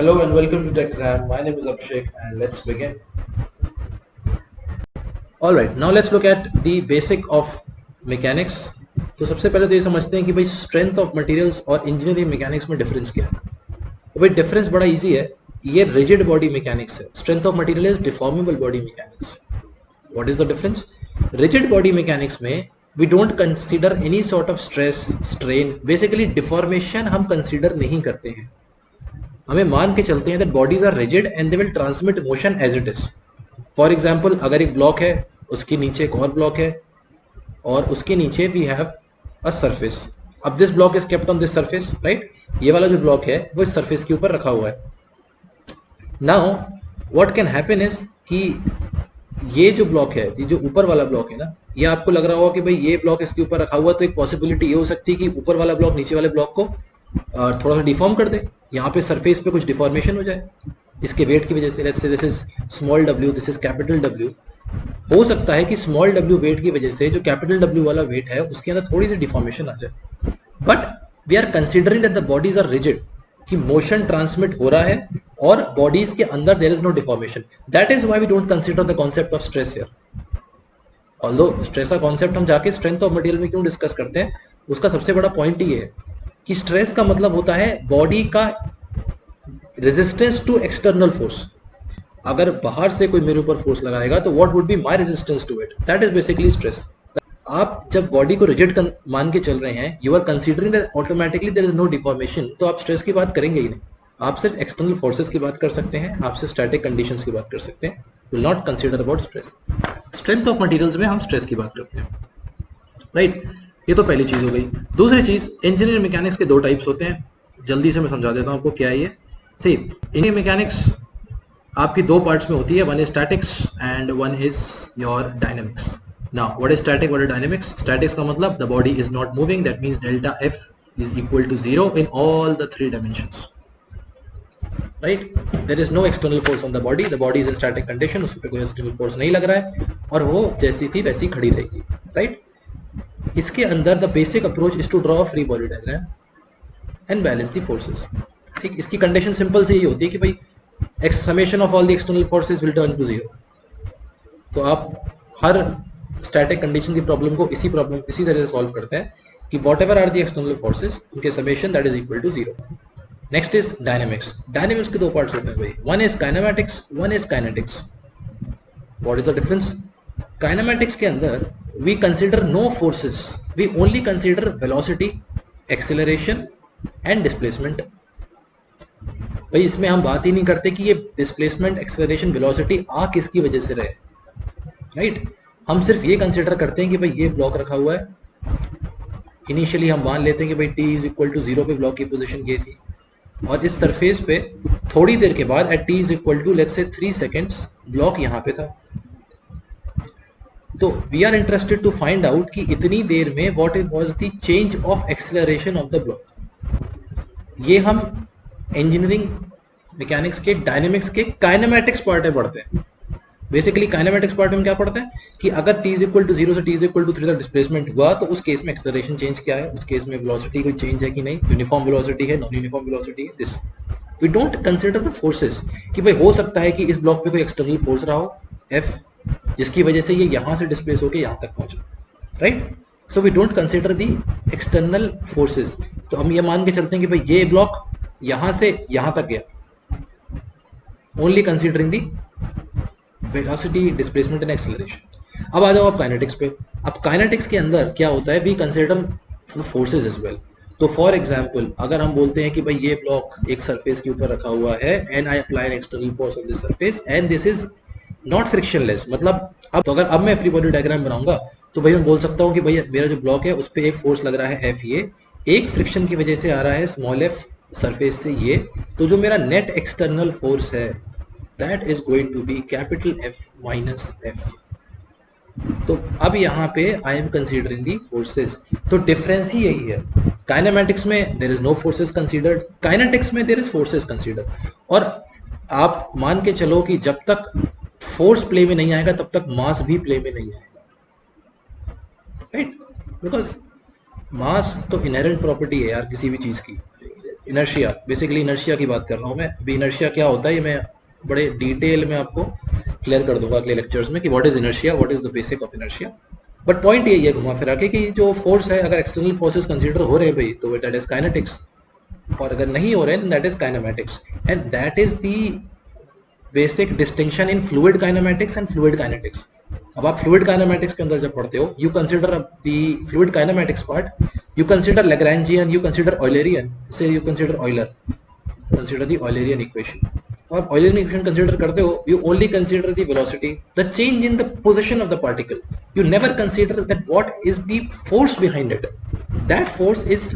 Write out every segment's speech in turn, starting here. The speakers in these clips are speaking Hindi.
Hello and welcome to TechZam. My name is Abhishek and let's begin. Alright, now let's look at the basic of mechanics. तो सबसे पहले तो ये समझते हैं कि भाई स्ट्रेंथ ऑफ मटेरियल्स और इंजीनियरिंग मैकेनिक्स में डिफरेंस क्या है। तो भाई डिफरेंस बड़ा इजी है, ये रिजिड बॉडी मैकेनिक्स है, strength of material is deformable body mechanics. What is the difference? Rigid body mechanics में we don't consider any sort of stress strain, basically deformation हम कंसीडर नहीं करते हैं। हमें मान के चलते हैं that bodies are rigid and they will transmit motion as it is. For example, अगर एक ब्लॉक है, उसके नीचे एक और ब्लॉक है और उसके नीचे वी हैव अ सरफेस। अब this block is kept on this surface, right? ये वाला जो ब्लॉक है वो इस सरफेस के ऊपर रखा हुआ है। Now what can happen is कि ये जो ब्लॉक है, ये जो ऊपर वाला ब्लॉक है ना, ये आपको लग रहा होगा कि भाई ये ब्लॉक इसके ऊपर रखा हुआ, तो एक पॉसिबिलिटी ये हो सकती है कि ऊपर वाला ब्लॉक नीचे वाले ब्लॉक को थोड़ा सा डिफॉर्म कर दे, यहाँ पे सरफेस पे कुछ डिफॉर्मेशन हो जाए इसके वेट की वजह से। Let's say this is small w, this is capital W। हो सकता है कि स्मॉल w वेट की वजह से जो कैपिटल W वाला वेट है उसके अंदर थोड़ी सी डिफॉर्मेशन आ जाए, but we are considering that the bodies are rigid, कि मोशन ट्रांसमिट हो रहा है और बॉडीज के अंदर there is no deformation. That is why we don't consider the concept of stress here. Although stress का कॉन्सेप्ट हम जाके स्ट्रेंथ ऑफ मटेरियल में क्यों डिस्कस करते हैं, उसका सबसे बड़ा पॉइंट ये है कि स्ट्रेस का मतलब होता है बॉडी का रेजिस्टेंस टू एक्सटर्नल फोर्स। अगर बाहर से कोई मेरे ऊपर फोर्स लगाएगा तो what would be my resistance to it, that is basically stress. आप जब बॉडी को रिजिड मान के चल रहे हैं, you are considering that automatically there is no deformation, तो आप स्ट्रेस की बात करेंगे ही नहीं। आप सिर्फ एक्सटर्नल फोर्सेस की बात कर सकते हैं, आप सिर्फ स्टैटिक कंडीशंस की बात कर सकते हैं, will not consider about stress. Strength of materials में हम स्ट्रेस की बात करते हैं, राइट? ये तो पहली चीज हो गई। दूसरी चीज, इंजीनियरिंग मैकेनिक्स के दो टाइप्स होते हैं, जल्दी से मैं समझा देता हूँ आपको क्या है ये। सी, इंजीनियरिंग मैकेनिक्स आपकी दो पार्ट्स में होती है, one is statics and one is your dynamics. Now what is static, what is dynamics? Statics का मतलब the body is not moving, that means delta F is equal to 0 in all the 3 dimensions, right? There is no external force on the body is in static condition, उस पर कोई एक्सटर्नल फोर्स नहीं लग रहा है और वो जैसी थी वैसी खड़ी रहेगी, राइट? इसके अंदर the basic approach is to draw a free body diagram and balance the forces. ठीक, इसकी कंडीशन सिंपल से यही होती है कि भाई summation of all the external forces will turn to 0। तो आप हर स्टैटिक कंडीशन की प्रॉब्लम को इसी तरह से सॉल्व करते हैं कि whatever are the external forces, उनके summation that is equal to 0। Next is dynamics. Dynamics के दो पार्ट्स होते हैं भाई, one is kinematics, one is kinetics. What is the difference? Kinematics के अंदर we consider no forces, we only consider velocity, acceleration and displacement. भाई इसमें हम बात ही नहीं करते कि ये डिस्प्लेसमेंट, एक्सेलरेशन, वेलोसिटी आ किसकी वजह से रहे, राइट? हम सिर्फ ये कंसिडर करते हैं कि भाई ये ब्लॉक रखा हुआ है, इनिशियली हम मान लेते हैं कि भाई t इज इक्वल टू 0 पे ब्लॉक की पोजीशन ये थी और इस सरफेस पे थोड़ी देर के बाद at t is equal to let's say 3 seconds block यहाँ पे था। तो we are interested to find out कि इतनी देर में what was the change of acceleration of the block. ये हम इंजीनियरिंग मैकेनिक्स के डायनेमिक्स के काइनेमैटिक्स पार्ट में पढ़ते हैं। बेसिकली काइनेमैटिक्स पार्ट में क्या पढ़ते हैं कि अगर t इज इक्वल टू 0 से t इज इक्वल टू 3 तक डिस्प्लेसमेंट हुआ तो उस केस में एक्सेलरेशन चेंज क्या है, उस केस में वेलोसिटी कोई चेंज है कि नहीं, यूनिफॉर्म वेलोसिटी है, नॉन यूनिफॉर्म वेलोसिटी है, this we don't consider the forces कि भाई हो सकता है कि इस ब्लॉक पे कोई एक्सटर्नल फोर्स रहा हो F, जिसकी वजह से ये यहाँ से डिस्प्लेस होकर यहाँ तक पहुंचा, right? So we don't consider the external forces. तो हम ये मान के चलते हैं कि भाई ये ब्लॉक यहाँ से यहाँ तक गया, only considering the velocity, displacement and acceleration. अब आ जाओ आप काइनेटिक्स पे। अब काइनेटिक्स के अंदर क्या होता है, we consider forces as well. तो फॉर एग्जाम्पल अगर हम बोलते हैं कि भाई ये ब्लॉक एक सरफेस के ऊपर रखा हुआ है and I apply an external force on this surface and this is not frictionless, मतलब अब तो अगर अब मैं फ्री बॉडी डायग्राम बनाऊंगा तो भाई मैं बोल सकता हूँ कि भाई मेरा जो ब्लॉक है उस पर एक फोर्स लग रहा है F, ये एक फ्रिक्शन की वजह से आ रहा है स्मॉल f सरफेस से ये, तो जो मेरा नेट एक्सटर्नल फोर्स है that is going to be capital F minus F। तो अब यहाँ पे I am considering the forces. तो डिफरेंस ही यही है, काइनेमैटिक्स में there is no forces considered, kinetics में देयर इज फोर्सेस कंसीडर्ड। और आप मान के चलो कि जब तक फोर्स प्ले में नहीं आएगा तब तक मास भी प्ले में नहीं आएगा, राइट? बिकॉज मास तो इनहेरेंट प्रॉपर्टी है यार किसी भी चीज की, इनर्शिया, बेसिकली इनर्शिया की बात कर रहा हूँ मैं अभी। इनर्शिया क्या होता है ये मैं बड़े डिटेल में आपको क्लियर कर दूंगा अगले लेक्चर्स में कि what is inertia, what is the basic of inertia. But point यही है घुमा फिरा के कि जो फोर्स है अगर एक्सटर्नल फोर्सेस कंसीडर हो रहे हैं भाई तो दैट इज काइनेटिक्स, और अगर नहीं हो रहे हैं that is kinematics. And that is the basic distinction in fluid kinematics and fluid kinetics. अब आप फ्लूइड काइनेमेटिक्स के अंदर जब पढ़ते हो you consider the fluid kinematics part, you consider Lagrangian, you consider Eulerian, say you consider Euler, consider the Eulerian equation. तो आप Eulerian equation consider करते हो, you only consider the velocity, the change in the position of the particle. You never consider that what is the force behind it. That force is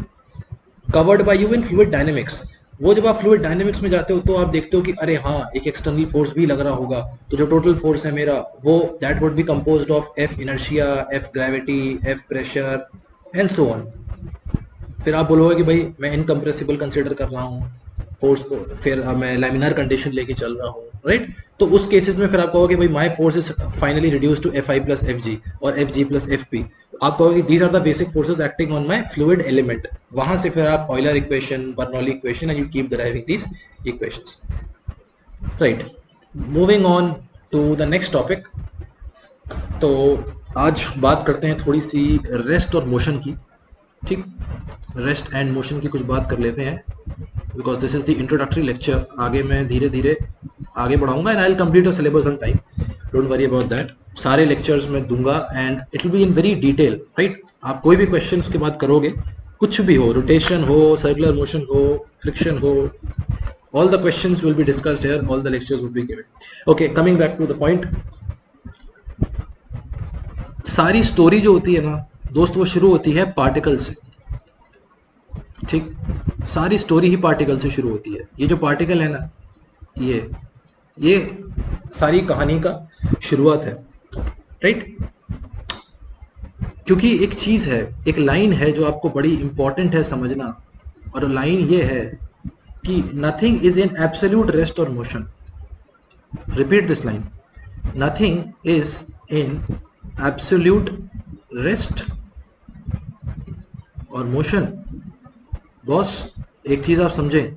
covered by you in fluid dynamics. वो जब आप फ्लूइड डायनेमिक्स में जाते हो तो आप देखते हो कि अरे हाँ एक एक्सटर्नल फोर्स भी लग रहा होगा, तो जो टोटल फोर्स है मेरा वो that would be composed of F inertia, F gravity, F pressure and so on. फिर आप बोलोगे कि भाई मैं इनकम्प्रेसिबल कंसिडर कर रहा हूँ फोर्स को, फिर मैं लैमिनार कंडीशन लेके चल रहा हूँ, राइट। तो उस केसेस में फिर आप कहोगे भाई my force is finally reduce to F I plus F G और F G plus F P. आप कहोगे these are the basic forces acting on my fluid element. वहां से फिर आप Euler equation, Bernoulli equation and you keep deriving these equations, right. Moving on to the next topic. तो आज बात करते हैं थोड़ी सी रेस्ट और मोशन की, ठीक। रेस्ट एंड मोशन की कुछ बात कर लेते हैं because this is the introductory lecture. आगे मैं धीरे धीरे आगे बढ़ाऊंगा and I will complete your syllabus on time, don't worry about that. सारे लेक्चर्स में दूंगा and it will be in very detail, right. आप कोई भी क्वेश्चन के बाद करोगे, कुछ भी हो, रोटेशन हो, सर्कुलर मोशन हो, फ्रिक्शन हो, all the questions will be discussed here, all the lectures will be given. Okay, coming back to the point, सारी स्टोरी जो होती है ना दोस्त वो शुरू होती है पार्टिकल से, ठीक। सारी स्टोरी ही पार्टिकल से शुरू होती है। ये जो पार्टिकल है ना ये सारी कहानी का शुरुआत है, राइट। क्योंकि एक चीज है, एक लाइन है जो आपको बड़ी इंपॉर्टेंट है समझना, और लाइन ये है कि nothing is in absolute rest और motion. Repeat this line, nothing is in absolute rest और मोशन। बॉस एक चीज आप समझें,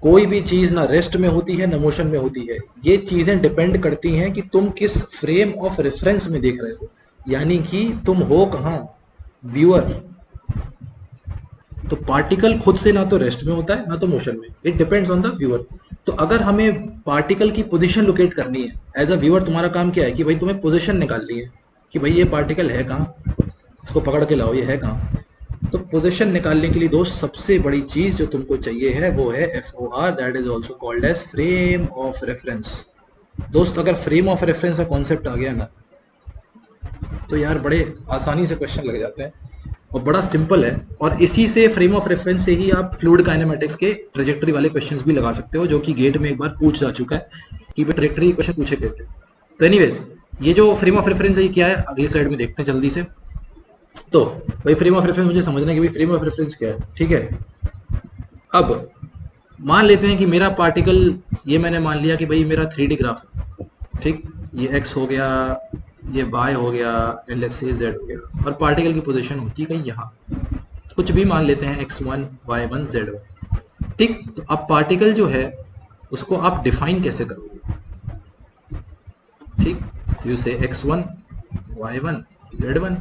कोई भी चीज ना रेस्ट में होती है ना मोशन में होती है। ये चीजें डिपेंड करती हैं कि तुम किस फ्रेम ऑफ रेफरेंस में देख रहे हो, यानी कि तुम हो कहाँ, व्यूअर। तो पार्टिकल खुद से ना तो रेस्ट में होता है ना तो मोशन में, it depends on the viewer. तो अगर हमें पार्टिकल की पोजीशन लोकेट करनी है एज अ व्यूअर, तुम्हारा काम क्या है कि भाई तुम्हें पोजीशन निकालनी है कि भाई ये पार्टिकल है कहाँ, इसको पकड़ के लाओ, ये है कहाँ। तो पोजीशन निकालने के लिए दोस्त सबसे बड़ी चीज जो तुमको चाहिए है वो है FOR, that is also called as frame of reference. दोस्त अगर फ्रेम ऑफ रेफरेंस का कॉन्सेप्ट आ गया ना तो यार बड़े आसानी से क्वेश्चन लग जाते हैं और बड़ा सिंपल है। और इसी से फ्रेम ऑफ रेफरेंस से ही आप फ्लूइड काइनेमेटिक्स के ट्रेजेक्टरी वाले क्वेश्चंस भी लगा सकते हो, जो कि गेट में एक बार पूछ जा चुका है कि वे ट्रेजेक्टरी क्वेश्चन पूछे गए थे। तो एनीवेज ये जो फ्रेम ऑफ रेफरेंस है ये क्या है, अगली स्लाइड में देखते हैं जल्दी से। तो भाई फ्रेम ऑफ रेफरेंस मुझे समझना है कि भाई फ्रेम ऑफ रेफरेंस क्या है, ठीक है। अब मान लेते हैं कि मेरा पार्टिकल, ये मैंने मान लिया कि भाई मेरा 3D ग्राफ है, ठीक। ये x हो गया, ये y हो गया एंड लेट्स से z हो गया, और पार्टिकल की पोजीशन होती है कहीं यहाँ, कुछ भी मान लेते हैं x1 y1 z1, ठीक। तो अब पार्टिकल जो है उसको आप डिफाइन कैसे करोगे, ठीक। यू से x1 y1 z1।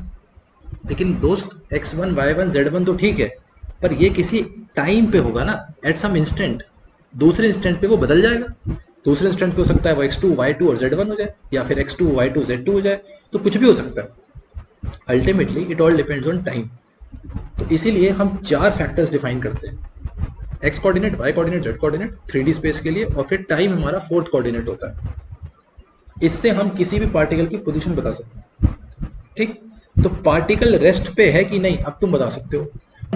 लेकिन दोस्त x1 y1 z1 तो ठीक है, पर ये किसी टाइम पे होगा ना, एट सम इंस्टेंट। दूसरे इंस्टेंट पे वो बदल जाएगा, दूसरे इंस्टेंट पे हो सकता है वो x2 y2 और z1 हो जाए, या फिर x2 y2 z2 हो जाए, तो कुछ भी हो सकता है। Ultimately it all depends on time. तो इसीलिए हम 4 फैक्टर्स डिफाइन करते हैं, x coordinate, y coordinate, z coordinate 3D space के लिए, और फिर टाइम हमारा 4th कोऑर्डिनेट होता है। इससे हम किसी भी पार्टिकल की पोजीशन बता सकते हैं, ठीक। तो पार्टिकल रेस्ट पे है कि नहीं अब तुम बता सकते हो।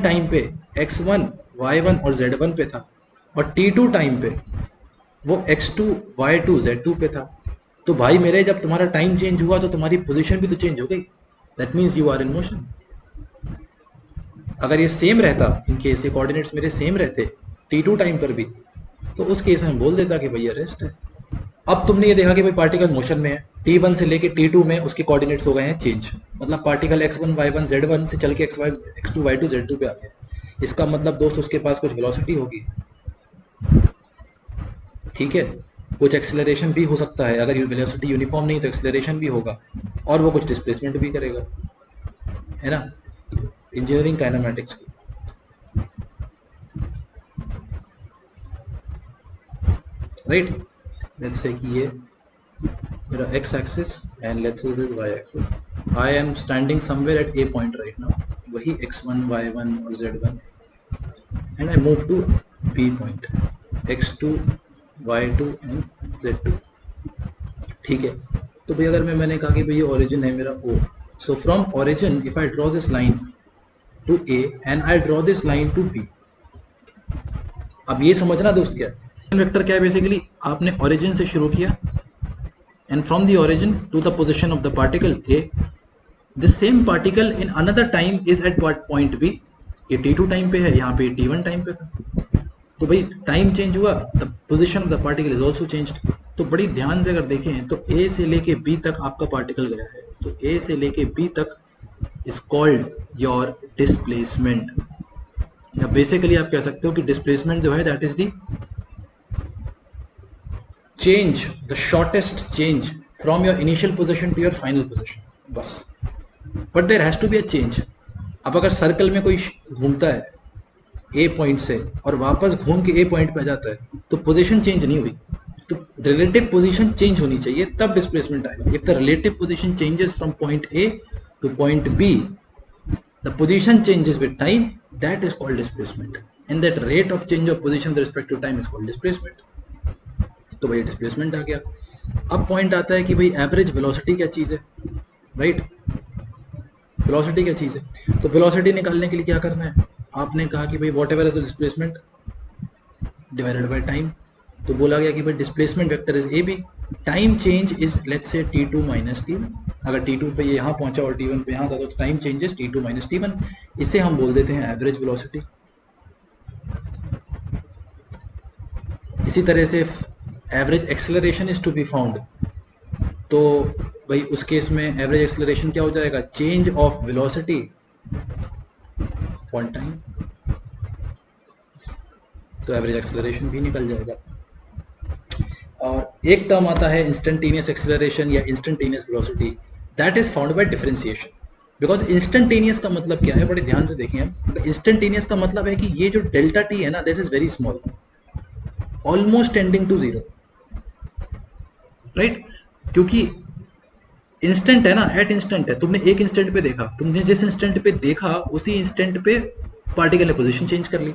टाइम पे x1 y1 और z1 पे था, और t2 टाइम पे वो x2 y2 z2 पे था। तो भाई मेरे जब तुम्हारा टाइम चेंज हुआ तो तुम्हारी पोजीशन भी तो चेंज हो गई, that means you are in motion. अगर ये सेम रहता, इन केस ये कोऑर्डिनेट्स मेरे सेम रहते t2 टाइम पर भी, तो उस केस में बोल देता कि भैया रेस्ट है। अब तुमने ये देखा कि भाई पार्टिकल मोशन में है, t1 से लेके t2 में उसके कोऑर्डिनेट्स हो गए हैं चेंज, मतलब पार्टिकल x1 y1 z1 से चल के x2 y2 z2 पे आ गया। इसका मतलब दोस्त उसके पास कुछ वेलोसिटी होगी, ठीक है, कुछ एक्सेलरेशन भी हो सकता है, अगर वेलोसिटी यूनिफॉर्म नहीं तो एक्सेलरेशन भी होगा, और वो कुछ डिस्प्लेसमेंट भी करेगा, है ना, इंजीनियरिंग काइनेमेटिक्स की। राइट, लेट्स से कि ये मेरा x axis and let's say this y axis, I am standing somewhere at a point right now, वही x1 y1 और z1, and I move to b point, x2 y2 and z2, ठीक है। तो भाई अगर मैंने कहा कि भाई ये ओरिजिन है मेरा O, so from origin if I draw this line to A and I draw this line to B, अब ये समझना दोस्त क्या है, वेक्टर क्या है, बेसिकली आपने ओरिजिन से शुरू किया and from the origin to the position of the particle A, the same particle in another time is at what point B, ये T2 टाइम पे है, यहाँ पे T1 टाइम पे था, तो भाई टाइम चेंज हुआ, the position of the particle is also changed. तो बड़ी ध्यान से अगर देखें तो A से लेके B तक आपका पार्टिकल गया है, तो A से लेके B तक इज कॉल्ड योर डिस्प्लेसमेंट, या बेसिकली आप कह सकते हो कि डिस्प्लेसमेंट जो है that is the change, the shortest change from your initial position to your final position, बस, but there has to be a change. अब अगर सर्कल में कोई घूमता है ए पॉइंट से और वापस घूम के ए पॉइंट पे आ जाता है तो पोजीशन चेंज नहीं हुई, तो रिलेटिव पोजीशन चेंज होनी चाहिए तब डिस्प्लेसमेंट आएगा। If the relative position changes from point A to point B, the position changes with time, that is called displacement, and that rate of change of position with respect to time is called displacement. तो भाई डिस्प्लेसमेंट आ गया। अब पॉइंट आता है कि भाई एवरेज वेलोसिटी क्या चीज़ है, राइट, वेलोसिटी क्या चीज़ है, तो वेलोसिटी निकालने के लिए क्या करना है, आपने कहा कि भाई whatever is the displacement divided by time, तो बोला गया कि भाई displacement vector is A B, time change is let's say t2 minus t1, अगर t2 पे ये यहाँ पहुंचा और t1 पे यहाँ था तो time change is t2 minus t1, इसे हम बोल देते हैं एवरेज वेलोसिटी। इसी तरह से average acceleration is to be found, तो भाई उस केस में एवरेज एक्सेलरेशन क्या हो जाएगा, change of velocity upon time, तो एवरेज एक्सेलरेशन भी निकल जाएगा। और एक टर्म आता है इंस्टेंटेनियस एक्सेलरेशन या instantaneous velocity, that is found by differentiation. Because instantaneous का मतलब क्या है, बड़े ध्यान से देखें हम, इंस्टेंटेनियस का मतलब है कि ये जो डेल्टा टी है ना, this is very small, almost tending to zero, right, क्योंकि इंस्टेंट है ना, एट इंस्टेंट है, तुमने एक इंस्टेंट पे देखा, तुमने जिस इंस्टेंट पे देखा उसी इंस्टेंट पे पार्टिकल ने पोजीशन चेंज कर ली,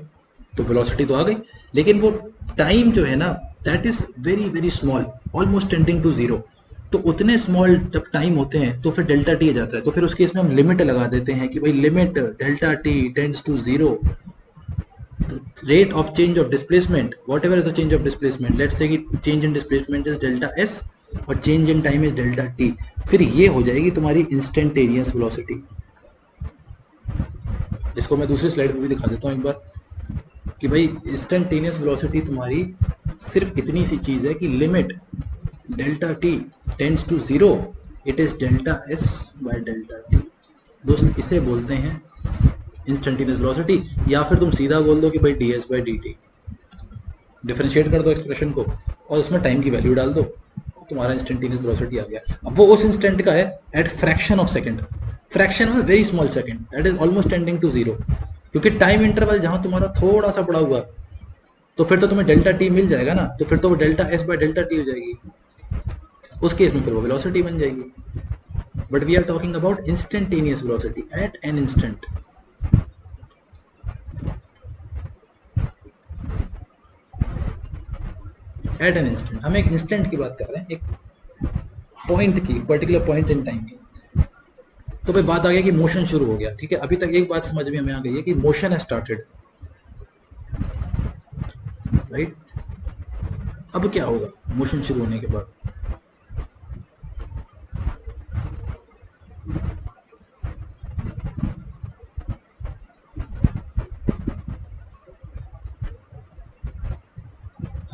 तो वेलोसिटी तो आ गई, लेकिन वो टाइम जो है ना that is very very small, almost tending to zero, तो उतने स्मॉल जब टाइम होते हैं तो फिर डेल्टा टी आ जाता है, तो फिर उस केस में हम लिमिट लगा देते हैं कि भाई limit delta T tends to zero, rate of change of displacement, whatever is the change of displacement, let's say कि change in displacement is delta s और change in time is delta t, फिर ये हो जाएगी तुम्हारी instantaneous velocity। इसको मैं दूसरी स्लाइड में भी दिखा देता हूँ एक बार कि भाई instantaneous velocity तुम्हारी सिर्फ इतनी सी चीज़ है कि limit delta T tends to zero, it is delta S by delta T, दोस्त इसे बोलते हैं इंस्टेंटेनियस वेलोसिटी, या फिर तुम सीधा बोल दो कि भाई D S by D T, differentiate कर दो एक्सप्रेशन को और उसमें टाइम की वैल्यू डाल दो, तुम्हारा इंस्टेंटेनियस वेलोसिटी आ गया। अब वो उस इंस्टेंट का है at fraction of second, fraction में very small second, that is almost tending to zero, क्योंकि टाइम इंटरवल जहां तुम्हारा थोड़ा सा बड़ा हुआ तो फिर तो तुम्हें डेल्टा टी मिल जाएगा ना, तो फिर तो वो delta S by delta T हो जाएगी, उस केस में फिर वो वेलोसिटी बन जाएगी। But we are talking about instantaneous velocity at an instant. At an instant, हम एक इंस्टेंट की बात कर रहे हैं, एक पॉइंट की, पर्टिकुलर पॉइंट इन टाइम की। तो भाई बात आ गया कि मोशन शुरू हो गया, ठीक है, अभी तक एक बात समझ में हमें आ गई है कि मोशन है स्टार्टेड, राइट। अब क्या होगा मोशन शुरू होने के बाद,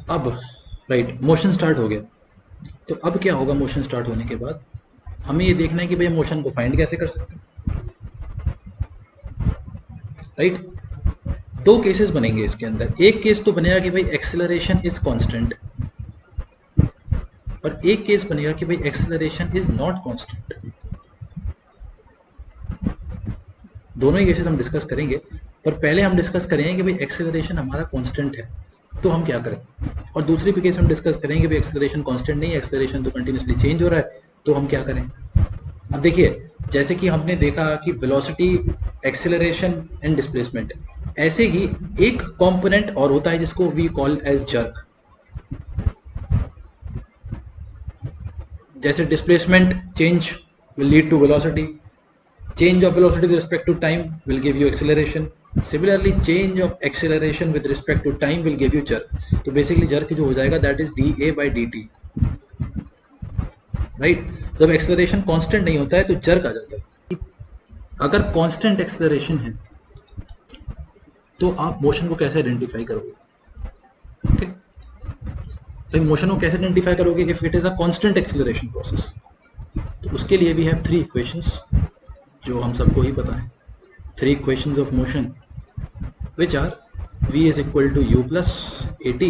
अब राइट मोशन स्टार्ट हो गया, तो अब क्या होगा मोशन स्टार्ट होने के बाद, हमें ये देखना है कि भाई मोशन को फाइंड कैसे कर सकते हैं, राइट। दो केसेस बनेंगे इसके अंदर। एक केस तो बनेगा कि भाई एक्सेलरेशन इज कांस्टेंट, और एक केस बनेगा कि भाई एक्सेलरेशन इज नॉट कांस्टेंट। दोनों ही केसेस हम डिस्कस करेंगे, पर पहले हम डिस्कस करेंगे कि भाई एक्सेलरेशन हमारा कांस्टेंट है तो हम क्या करें, और दूसरी केस हम डिस्कस करेंगे भाई एक्सेलरेशन कांस्टेंट नहीं है, एक्सेलरेशन तो कंटिन्यूसली चेंज हो रहा है, तो हम क्या करें। अब देखिए, जैसे कि हमने देखा कि वेलोसिटी, एक्सेलरेशन एंड डिस्प्लेसमेंट, ऐसे ही एक कंपोनेंट और होता है जिसको वी कॉल एज जर्क। जैसे displacement change will lead to velocity, change of velocity with respect to time will give you acceleration, similarly change of acceleration with respect to time will give you jerk। तो बेसिकली jerk जो हो जाएगा that is dA by dt, right. जब एक्सेलरेशन कांस्टेंट नहीं होता है तो jerk आ जाता है। अगर कांस्टेंट एक्सेलरेशन है तो आप मोशन को कैसे आइडेंटिफाई करोगे, ओके। तो मोशन को कैसे आइडेंटिफाई करोगे if it is a constant acceleration process. तो उसके लिए भी है 3 इक्वेशंस जो हम सबको ही पता है, 3 equations of motion which are v is equal to u plus at,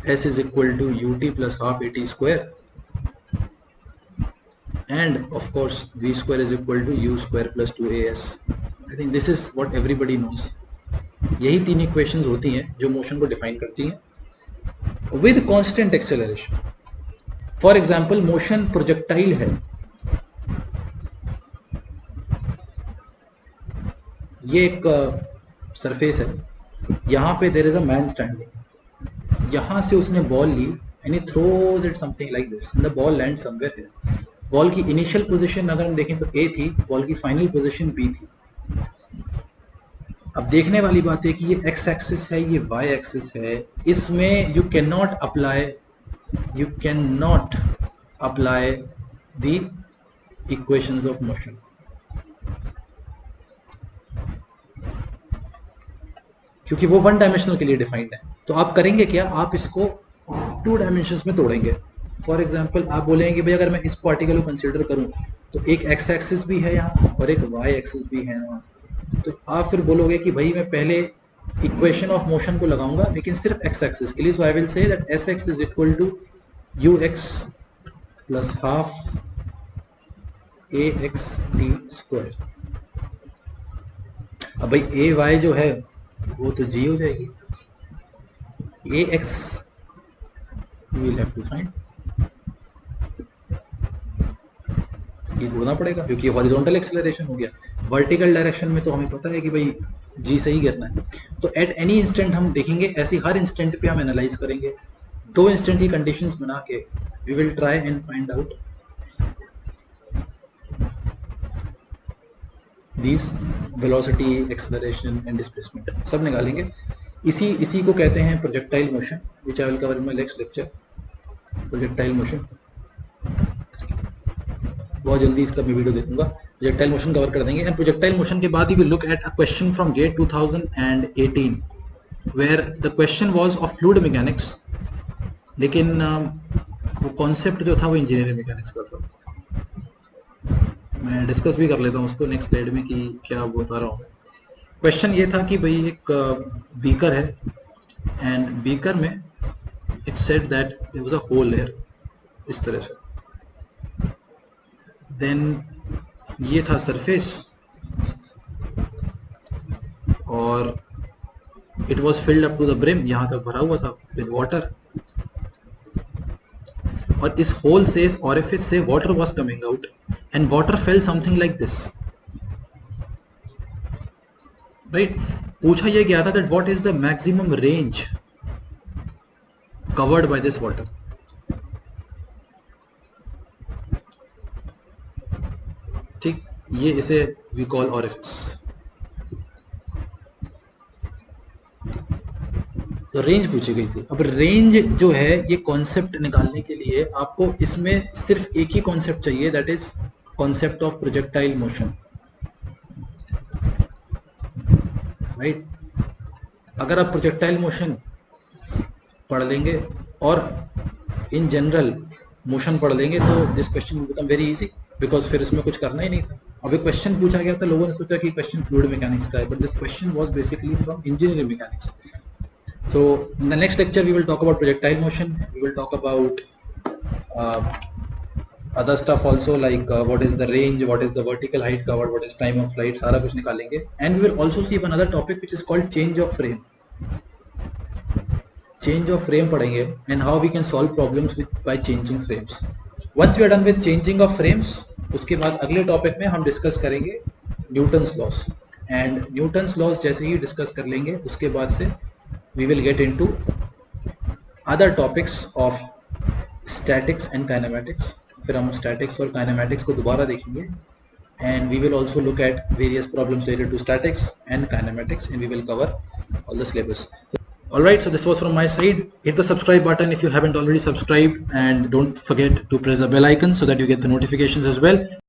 s is equal to ut plus half at square, and of course v square is equal to u square plus 2as। I think this is what everybody knows। यही 3 इक्वेशंस होती हैं जो मोशन को डिफाइन करती हैं with constant acceleration. For example motion projectile है, ये एक सरफेस है, यहाँ पे there is a man standing, यहाँ से उसने बॉल ली and he throws it something like this and the ball land somewhere here. Ball की इनिशियल पोजीशन अगर हम देखें तो ए थी, बॉल की फाइनल पोजीशन बी थी। अब देखने वाली बात है कि ये एक्स एक्सिस है, ये वाई एक्सिस है, इसमें you can not apply the equations of motion. क्योंकि वो 1 डायमेंशनल के लिए डिफाइंड है। तो आप करेंगे क्या, आप इसको 2 डायमेंशंस में तोड़ेंगे। फॉर एग्जांपल आप बोलेंगे कि भाई अगर मैं इस पार्टिकल को कंसीडर करूं तो एक एक्स एक्सिस भी है यहाँ और एक वाई एक्सिस भी है यहाँ। तो आप फिर बोलोगे कि भाई मैं पहले इक्वेशन ऑफ मोशन को लगाऊंगा लेकिन सिर्फ एक्स एक्सिस के लिए। So I will say that S X is equal to U X plus half A X T square. अब भाई ए वाई जो है वो तो जी हो जाएगी, A X will have to find, ये ढूंढना पड़ेगा क्योंकि हॉरिजॉन्टल एक्सेलरेशन हो गया। वर्टिकल डायरेक्शन में तो हमें पता है कि भाई जी सही करना है। तो एट एनी इंस्टेंट हम देखेंगे, ऐसी हर इंस्टेंट पे हम एनालाइज करेंगे, 2 इंस्टेंट की कंडीशंस बना के we will try and find out these velocity, acceleration and displacement सब निकालेंगे। इसी को कहते हैं projectile motion, which I will cover in my next lecture. Projectile motion बहुत जल्दी इसका मैं वीडियो देखूंगा, प्रोजेक्टाइल मोशन कवर कर देंगे। एंड प्रोजेक्टाइल मोशन के बाद ही will look at a question from GATE 2018 where the question was of fluid mechanics, लेकिन वो कॉन्सेप्ट जो था वो इंजीनियरिंग मैकेनिक्स का था। मैं डिस्कस भी कर लेता हूँ उसको नेक्स्ट स्लाइड में कि क्या बता रहा हूँ। क्वेश्चन ये था कि भाई एक बीकर है एंड बीकर में it said that there was a hole here, इस तरह से। देन ये था सरफेस और it was filled up to the brim, यहाँ तक भरा हुआ था विद वाटर, और इस होल से, इस ऑरिफिस से water was coming out and water fail something like this, right. पूछा यह गया था that what is the maximum range covered by this water. ठीक, ये इसे वी कॉल ऑरिफिस। तो रेंज पूछी गई थी। अब रेंज जो है ये कॉन्सेप्ट निकालने के लिए आपको इसमें सिर्फ एक ही कॉन्सेप्ट चाहिए, that is concept of projectile motion, right. अगर आप प्रोजेक्टाइल मोशन पढ़ लेंगे और इन जनरल मोशन पढ़ लेंगे तो this question will become very easy, because फिर इसमें कुछ करना ही नहीं था, अब एक क्वेश्चन पूछा गया था, लोगों ने सोचा कि क्वेश्चन फ्लूइड मैकेनिक्स का है, but this question was basically from engineering mechanics. So in the next lecture we will talk about projectile motion, we will talk about uh, other stuff also, like what is the range, what is the vertical height covered, what is time of flight, सारा कुछ निकालेंगे. And we will also see one other topic which is called change of frame. Change of frame पढ़ेंगे and how we can solve problems by changing frames. Once we are done with changing of frames, उसके बाद अगले टॉपिक में हम डिस्कस करेंगे Newton's loss. And Newton's loss जैसे ही डिस्कस कर लेंगे उसके बाद से we will get into other topics of statics and kinematics. फिर हम statics और kinematics को दोबारा देखेंगे, and we will also look at various problems related to statics and kinematics, and we will cover all the syllabus. Alright, so this was from my side. Hit the subscribe button if you haven't already subscribed, and don't forget to press the bell icon so that you get the notifications as well.